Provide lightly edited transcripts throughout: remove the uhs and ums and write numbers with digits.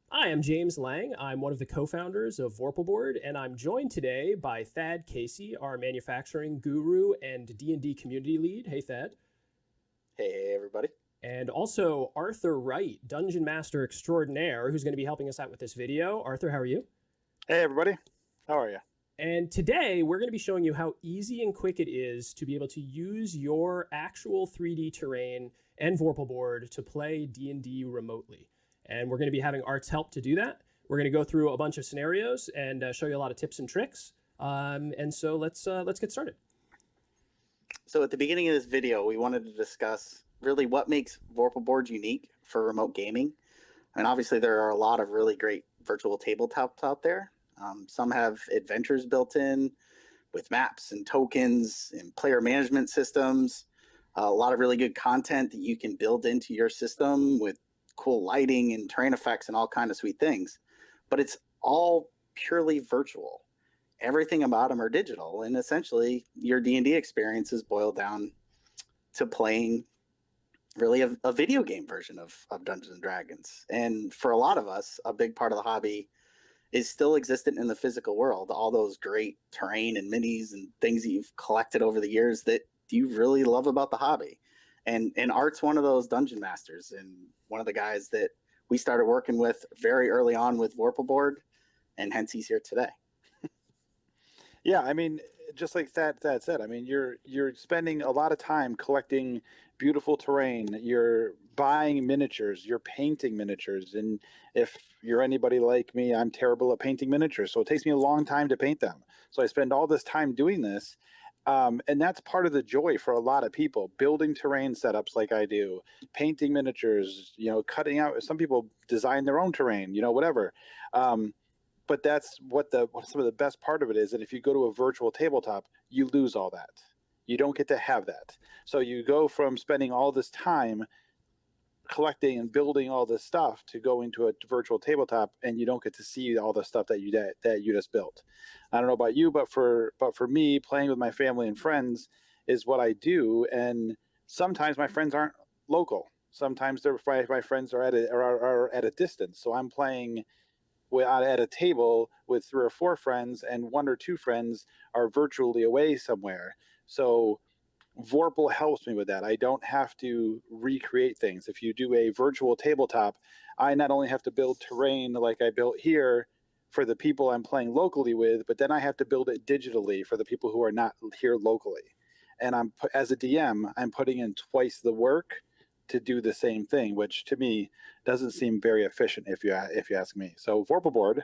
Hi, I'm James Lang. I'm one of the co-founders of Vorpalboard, and I'm joined today by Thad Casey, our manufacturing guru and D&D community lead. Hey, Thad. Hey, everybody. And also Arthur Wright, Dungeon Master Extraordinaire, who's going to be helping us out with this video. Arthur, how are you? Hey, everybody. How are you? And today we're going to be showing you how easy and quick it is to be able to use your actual 3D terrain and Vorpalboard to play D&D remotely. And we're going to be having Art's help to do that. We're going to go through a bunch of scenarios and show you a lot of tips and tricks. And so let's get started. So at the beginning of this video, we wanted to discuss really what makes Vorpal boards unique for remote gaming. And obviously, there are a lot of really great virtual tabletops out there. Some have adventures built in with maps and tokens and player management systems. A lot of really good content that you can build into your system with cool lighting and terrain effects and all kind of sweet things. But it's all purely virtual. Everything about them are digital, and essentially your D&D experience is boiled down to playing really a video game version of Dungeons and Dragons. And for a lot of us, a big part of the hobby is still existent in the physical world. All those great terrain and minis and things that you've collected over the years that you really love about the hobby. And Art's one of those dungeon masters and one of the guys that we started working with very early on with Vorpal board, and hence he's here today. Yeah, I mean, just like that said, I mean, you're spending a lot of time collecting beautiful terrain. You're buying miniatures, you're painting miniatures, and if you're anybody like me, I'm terrible at painting miniatures, so it takes me a long time to paint them. So I spend all this time doing this, and that's part of the joy for a lot of people. Building terrain setups like I do, painting miniatures, cutting out. Some people design their own terrain, whatever. But that's what some of the best part of it is. And if you go to a virtual tabletop, you lose all that. You don't get to have that. So you go from spending all this time collecting and building all this stuff to go into a virtual tabletop, and you don't get to see all the stuff that you just built. I don't know about you, but for me, playing with my family and friends is what I do. And sometimes my friends aren't local. Sometimes my friends are at a distance. So I'm playing at a table with three or four friends, and one or two friends are virtually away somewhere. So Vorpal helps me with that. I don't have to recreate things. If you do a virtual tabletop, I not only have to build terrain like I built here for the people I'm playing locally with, but then I have to build it digitally for the people who are not here locally. And as a DM, I'm putting in twice the work to do the same thing, which to me doesn't seem very efficient if you ask me. So Vorpal board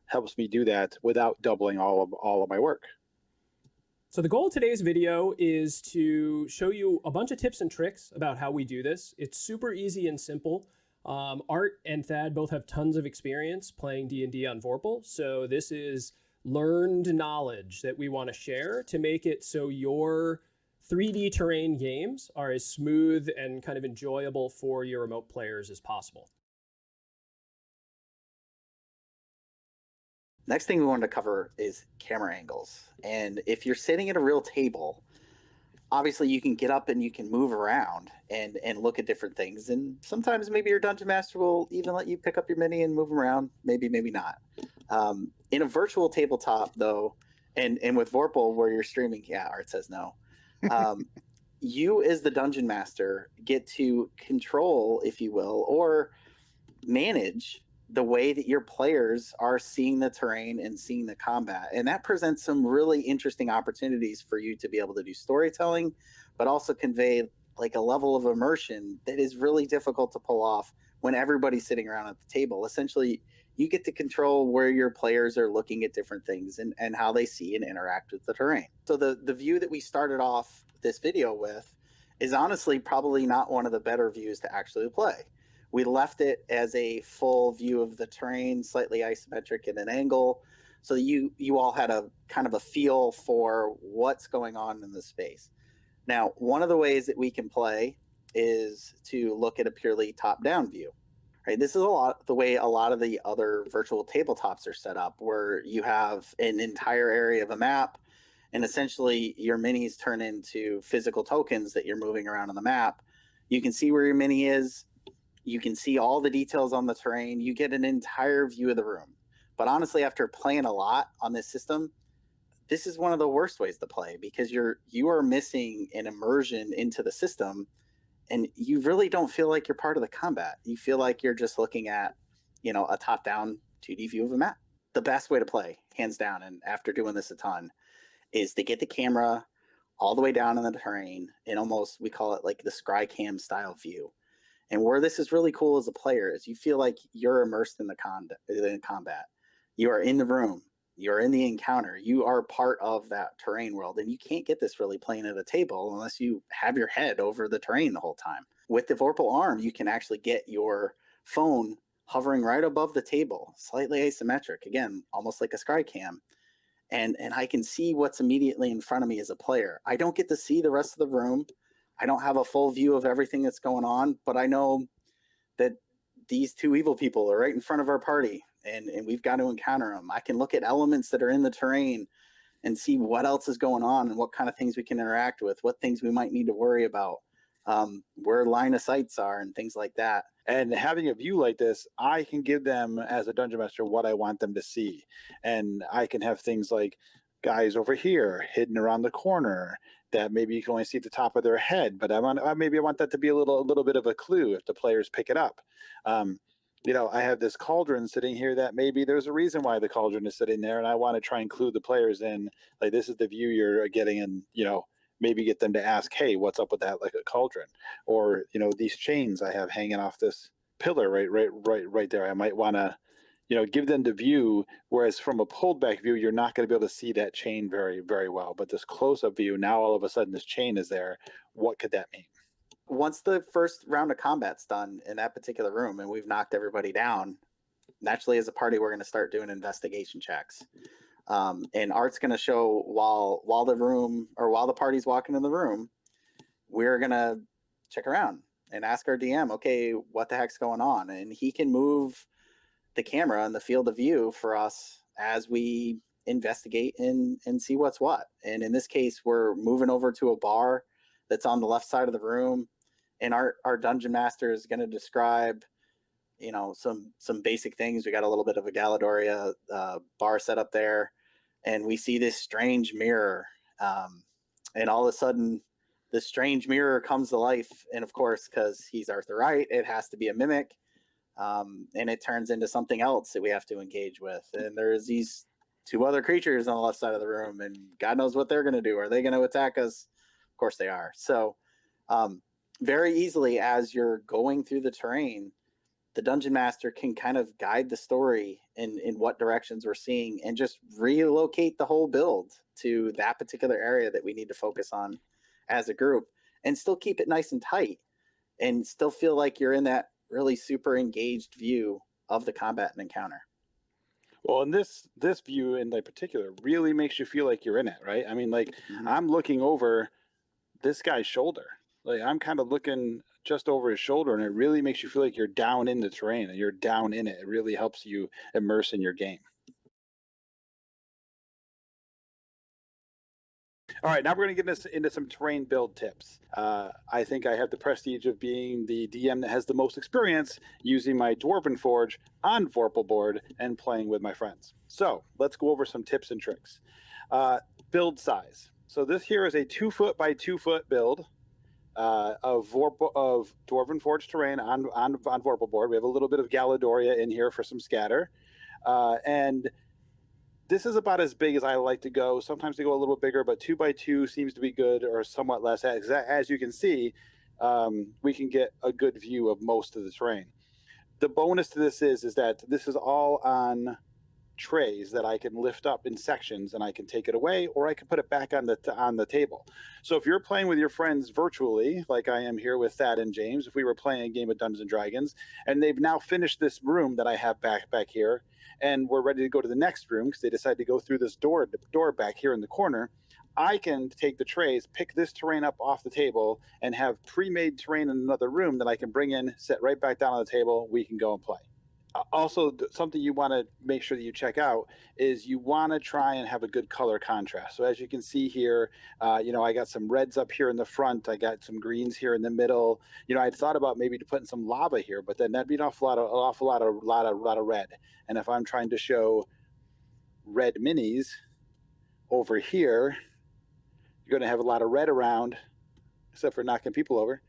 helps me do that without doubling all of my work. So the goal of today's video is to show you a bunch of tips and tricks about how we do this. It's super easy and simple. Art and Thad both have tons of experience playing D&D on Vorpal, so this is learned knowledge that we want to share to make it so your 3D terrain games are as smooth and kind of enjoyable for your remote players as possible. Next thing we wanted to cover is camera angles. And if you're sitting at a real table, obviously you can get up and you can move around and look at different things. And sometimes maybe your dungeon master will even let you pick up your mini and move them around. Maybe not. In a virtual tabletop, though, and with Vorpal where you're streaming, yeah, Art says no. You as the dungeon master get to control, if you will, or manage the way that your players are seeing the terrain and seeing the combat. And that presents some really interesting opportunities for you to be able to do storytelling, but also convey like a level of immersion that is really difficult to pull off when everybody's sitting around at the table. Essentially, you get to control where your players are looking at different things and how they see and interact with the terrain. So the view that we started off this video with is honestly probably not one of the better views to actually play. We left it as a full view of the terrain, slightly isometric at an angle, so you all had a kind of a feel for what's going on in the space. Now, one of the ways that we can play is to look at a purely top-down view. Right? This is the way a lot of the other virtual tabletops are set up, where you have an entire area of a map, and essentially your minis turn into physical tokens that you're moving around on the map. You can see where your mini is. You can see all the details on the terrain. You get an entire view of the room. But honestly, after playing a lot on this system, this is one of the worst ways to play because you are missing an immersion into the system, and you really don't feel like you're part of the combat. You feel like you're just looking at, a top-down 2D view of a map. The best way to play, hands down, and after doing this a ton, is to get the camera all the way down in the terrain in almost, we call it like the scry cam style view. And where this is really cool as a player is you feel like you're immersed in the combat. You are in the room. You're in the encounter. You are part of that terrain world. And you can't get this really playing at a table unless you have your head over the terrain the whole time. With the Vorpal arm, you can actually get your phone hovering right above the table, slightly asymmetric, again, almost like a scry cam. And I can see what's immediately in front of me as a player. I don't get to see the rest of the room. I don't have a full view of everything that's going on, but I know that these two evil people are right in front of our party, and we've got to encounter them. I can look at elements that are in the terrain and see what else is going on and what kind of things we can interact with, what things we might need to worry about, where line of sights are and things like that. And having a view like this, I can give them as a dungeon master what I want them to see. And I can have things like guys over here hidden around the corner that maybe you can only see at the top of their head, but I want that to be a little bit of a clue if the players pick it up. I have this cauldron sitting here that maybe there's a reason why the cauldron is sitting there, and I want to try and clue the players in, like, this is the view you're getting, and maybe get them to ask, hey, what's up with that, like a cauldron? Or these chains I have hanging off this pillar right there. I might want to give them the view, whereas from a pulled back view, you're not going to be able to see that chain very, very well. But this close-up view, now all of a sudden this chain is there. What could that mean? Once the first round of combat's done in that particular room and we've knocked everybody down, naturally as a party, we're going to start doing investigation checks. And Art's going to show while the party's walking in the room, we're going to check around and ask our DM, okay, what the heck's going on? And he can move the camera and the field of view for us as we investigate and see what's what. And in this case, we're moving over to a bar that's on the left side of the room, and our dungeon master is going to describe some basic things. We got a little bit of a Galadoria bar set up there, and we see this strange mirror, and all of a sudden this strange mirror comes to life. And of course, because he's Arthur Wright, it has to be a mimic. And it turns into something else that we have to engage with. And there's these two other creatures on the left side of the room, and God knows what they're going to do. Are they going to attack us? Of course they are. So very easily, as you're going through the terrain, the dungeon master can kind of guide the story in what directions we're seeing and just relocate the whole build to that particular area that we need to focus on as a group, and still keep it nice and tight and still feel like you're in that really super engaged view of the combat and encounter. Well, and this view in particular really makes you feel like you're in it, right? I mean, I'm looking over this guy's shoulder. Like, I'm kind of looking just over his shoulder, and it really makes you feel like you're down in the terrain and you're down in it. It really helps you immerse in your game. All right, now we're going to get into some terrain build tips. I think I have the prestige of being the DM that has the most experience using my Dwarven Forge on Vorpal board and playing with my friends. So let's go over some tips and tricks. Build size. So this here is a 2 foot by 2 foot build of Dwarven Forge terrain on Vorpal board. We have a little bit of Galadoria in here for some scatter. And this is about as big as I like to go. Sometimes they go a little bigger, but 2 by 2 seems to be good, or somewhat less. As you can see, we can get a good view of most of the terrain. The bonus to this is that this is all on trays that I can lift up in sections, and I can take it away, or I can put it back on the table. So if you're playing with your friends virtually, like I am here with Thad and James, if we were playing a game of Dungeons and Dragons, and they've now finished this room that I have back here, and we're ready to go to the next room because they decide to go through this door back here in the corner, I can take the trays, pick this terrain up off the table, and have pre-made terrain in another room that I can bring in, set right back down on the table. We can go and play. Also, something you want to make sure that you check out is you want to try and have a good color contrast. So as you can see here, I got some reds up here in the front. I got some greens here in the middle. I'd thought about maybe putting some lava here, but then that'd be an awful lot of red. And if I'm trying to show red minis over here, you're going to have a lot of red around, except for knocking people over.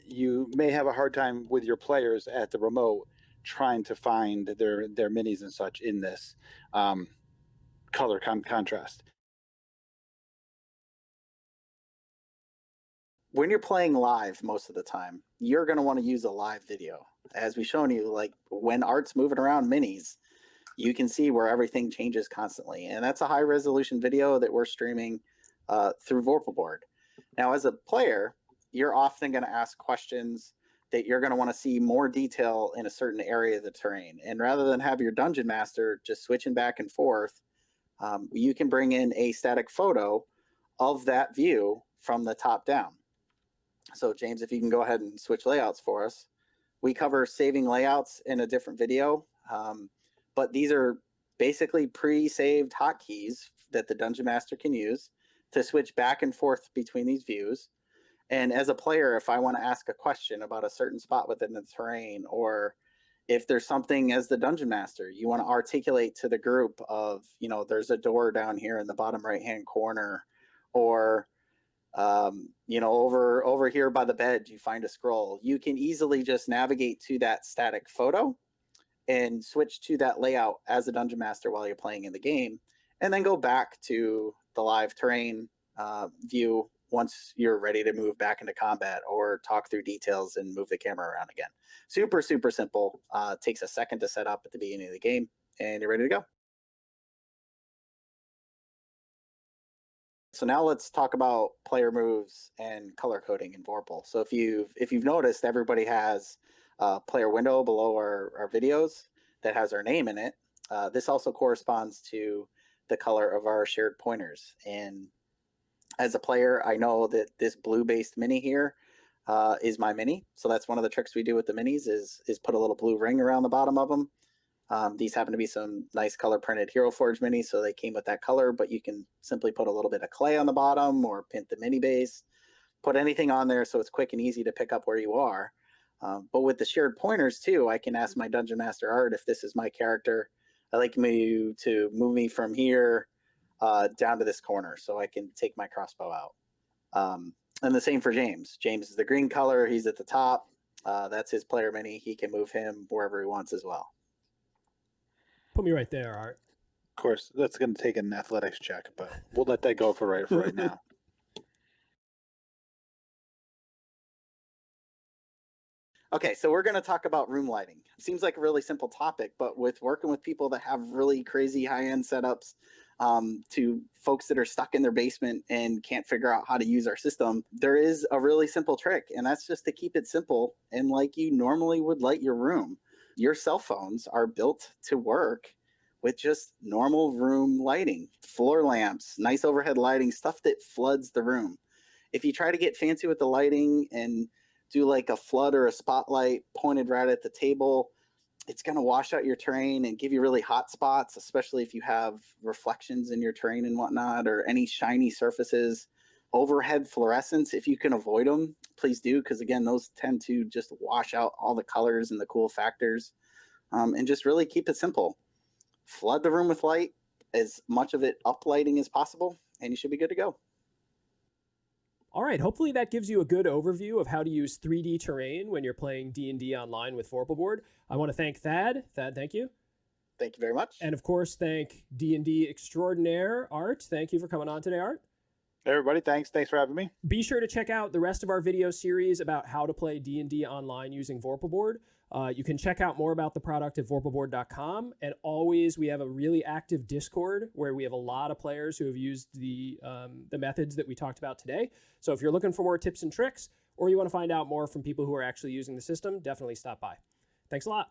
You may have a hard time with your players at the remote trying to find their minis and such in this color contrast. When you're playing live most of the time, you're going to want to use a live video. As we've shown you, like when Art's moving around minis, you can see where everything changes constantly. And that's a high resolution video that we're streaming through VorpalBoard. Now, as a player, you're often going to ask questions that you're going to want to see more detail in a certain area of the terrain. And rather than have your dungeon master just switching back and forth, you can bring in a static photo of that view from the top down. So James, if you can go ahead and switch layouts for us. We cover saving layouts in a different video, but these are basically pre-saved hotkeys that the dungeon master can use to switch back and forth between these views. And as a player, if I want to ask a question about a certain spot within the terrain, or if there's something as the dungeon master you want to articulate to the group of, there's a door down here in the bottom right-hand corner, or over here by the bed, you find a scroll. You can easily just navigate to that static photo and switch to that layout as a dungeon master while you're playing in the game, and then go back to the live terrain view once you're ready to move back into combat or talk through details and move the camera around again. Super, super simple. Takes a second to set up at the beginning of the game, and you're ready to go. So now let's talk about player moves and color coding in Vorpal. So if you've noticed, everybody has a player window below our videos that has our name in it. This also corresponds to the color of our shared pointers. And as a player, I know that this blue-based mini here is my mini. So that's one of the tricks we do with the minis is put a little blue ring around the bottom of them. These happen to be some nice color printed Hero Forge minis, so they came with that color, but you can simply put a little bit of clay on the bottom or paint the mini base, put anything on there so it's quick and easy to pick up where you are. But with the shared pointers too, I can ask my Dungeon Master Art, if this is my character, I'd like you to move me from here down to this corner so I can take my crossbow out. And the same for James. James is the green color, he's at the top. That's his player mini. He can move him wherever he wants as well. Put me right there, Art. Of course, that's going to take an athletics check, but we'll let that go for right now. Okay, so we're going to talk about room lighting. Seems like a really simple topic, but with working with people that have really crazy high-end setups, to folks that are stuck in their basement and can't figure out how to use our system, there is a really simple trick, and that's just to keep it simple and like you normally would light your room. Your cell phones are built to work with just normal room lighting, floor lamps, nice overhead lighting, stuff that floods the room. If you try to get fancy with the lighting and do like a flood or a spotlight pointed right at the table, it's going to wash out your terrain and give you really hot spots, especially if you have reflections in your terrain and whatnot, or any shiny surfaces. Overhead fluorescents, if you can avoid them, please do, because again, those tend to just wash out all the colors and the cool factors. And just really keep it simple. Flood the room with light, as much of it uplighting as possible, and you should be good to go. All right, hopefully that gives you a good overview of how to use 3D terrain when you're playing D&D online with VorpalBoard. I want to thank Thad. Thad, thank you. Thank you very much. And of course, thank D&D extraordinaire Art. Thank you for coming on today, Art. Hey everybody, thanks for having me. Be sure to check out the rest of our video series about how to play D&D online using VorpalBoard. You can check out more about the product at vorpalboard.com. And always, we have a really active Discord where we have a lot of players who have used the methods that we talked about today. So if you're looking for more tips and tricks, or you want to find out more from people who are actually using the system, definitely stop by. Thanks a lot.